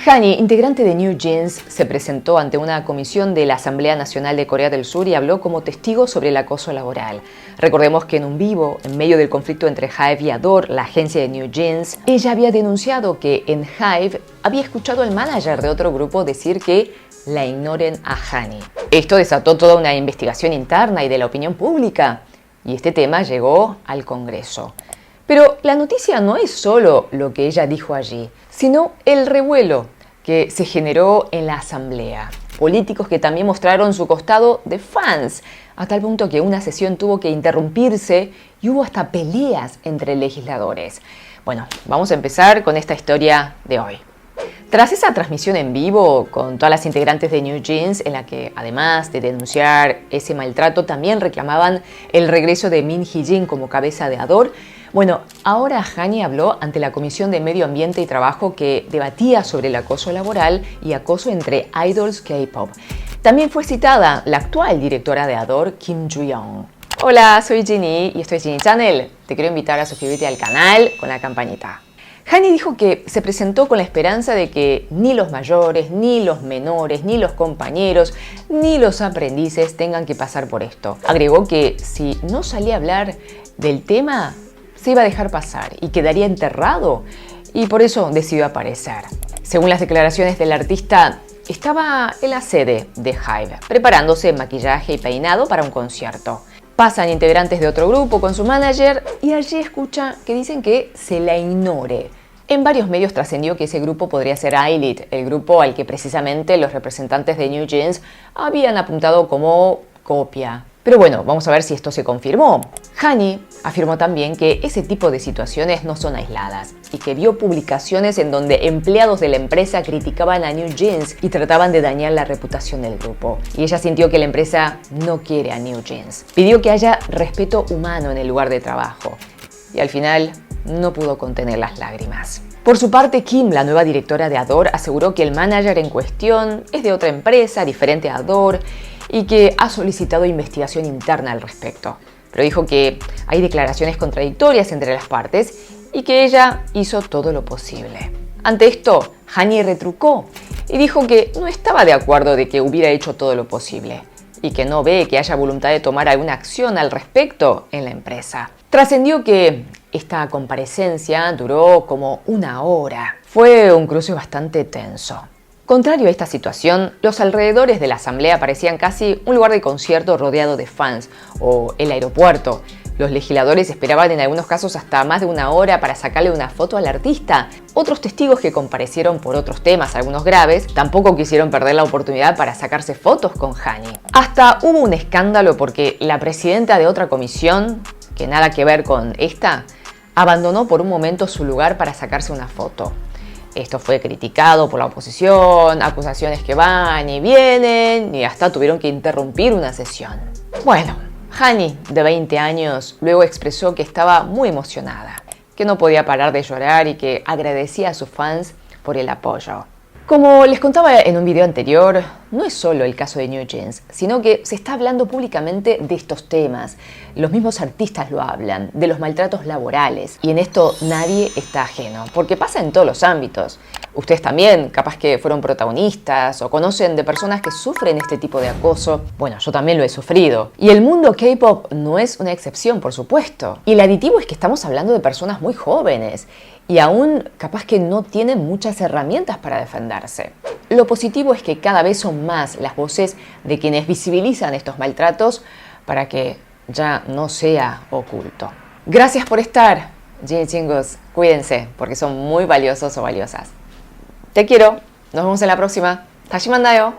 Hani, integrante de New Jeans, se presentó ante una comisión de la Asamblea Nacional de Corea del Sur y habló como testigo sobre el acoso laboral. Recordemos que en un vivo, en medio del conflicto entre HYBE y Adore, la agencia de New Jeans, ella había denunciado que en HYBE había escuchado al manager de otro grupo decir que la ignoren a Hani. Esto desató toda una investigación interna y de la opinión pública, y este tema llegó al Congreso. Pero la noticia no es solo lo que ella dijo allí, sino el revuelo que se generó en la asamblea. Políticos que también mostraron su costado de fans, a tal punto que una sesión tuvo que interrumpirse y hubo hasta peleas entre legisladores. Bueno, vamos a empezar con esta historia de hoy. Tras esa transmisión en vivo con todas las integrantes de New Jeans, en la que además de denunciar ese maltrato, también reclamaban el regreso de Min Hee-jin como cabeza de Adore, bueno, ahora Hani habló ante la Comisión de Medio Ambiente y Trabajo que debatía sobre el acoso laboral y acoso entre idols K-pop. También fue citada la actual directora de Adore, Kim Joo-young. Hola, soy Ginny y esto es Ginny Channel. Te quiero invitar a suscribirte al canal con la campanita. Hani dijo que se presentó con la esperanza de que ni los mayores, ni los menores, ni los compañeros, ni los aprendices tengan que pasar por esto. Agregó que si no salía a hablar del tema, se iba a dejar pasar y quedaría enterrado, y por eso decidió aparecer. Según las declaraciones del artista, estaba en la sede de HYBE, preparándose maquillaje y peinado para un concierto. Pasan integrantes de otro grupo con su manager y allí escucha que dicen que se la ignore. En varios medios trascendió que ese grupo podría ser I-Elite, el grupo al que precisamente los representantes de New Jeans habían apuntado como copia. Pero bueno, vamos a ver si esto se confirmó. Hani afirmó también que ese tipo de situaciones no son aisladas y que vio publicaciones en donde empleados de la empresa criticaban a New Jeans y trataban de dañar la reputación del grupo. Y ella sintió que la empresa no quiere a New Jeans. Pidió que haya respeto humano en el lugar de trabajo y al final no pudo contener las lágrimas. Por su parte, Kim, la nueva directora de Adore, aseguró que el manager en cuestión es de otra empresa diferente a Adore y que ha solicitado investigación interna al respecto. Pero dijo que hay declaraciones contradictorias entre las partes y que ella hizo todo lo posible. Ante esto, Hani retrucó y dijo que no estaba de acuerdo de que hubiera hecho todo lo posible y que no ve que haya voluntad de tomar alguna acción al respecto en la empresa. Trascendió que esta comparecencia duró como 1 hora. Fue un cruce bastante tenso. Contrario a esta situación, los alrededores de la asamblea parecían casi un lugar de concierto rodeado de fans o el aeropuerto. Los legisladores esperaban en algunos casos hasta más de 1 hora para sacarle una foto al artista. Otros testigos que comparecieron por otros temas, algunos graves, tampoco quisieron perder la oportunidad para sacarse fotos con Hani. Hasta hubo un escándalo porque la presidenta de otra comisión, que nada que ver con esta, abandonó por un momento su lugar para sacarse una foto. Esto fue criticado por la oposición, acusaciones que van y vienen, y hasta tuvieron que interrumpir una sesión. Bueno, Hani, de 20 años, luego expresó que estaba muy emocionada, que no podía parar de llorar y que agradecía a sus fans por el apoyo. Como les contaba en un video anterior, no es solo el caso de New Jeans, sino que se está hablando públicamente de estos temas. Los mismos artistas lo hablan, de los maltratos laborales. Y en esto nadie está ajeno, porque pasa en todos los ámbitos. Ustedes también, capaz que fueron protagonistas o conocen de personas que sufren este tipo de acoso. Bueno, yo también lo he sufrido. Y el mundo K-pop no es una excepción, por supuesto. Y el aditivo es que estamos hablando de personas muy jóvenes y aún capaz que no tienen muchas herramientas para defenderse. Lo positivo es que cada vez son más las voces de quienes visibilizan estos maltratos para que ya no sea oculto. Gracias por estar, Ginny chingos. Cuídense porque son muy valiosos o valiosas. Te quiero. Nos vemos en la próxima. 다시 만나요.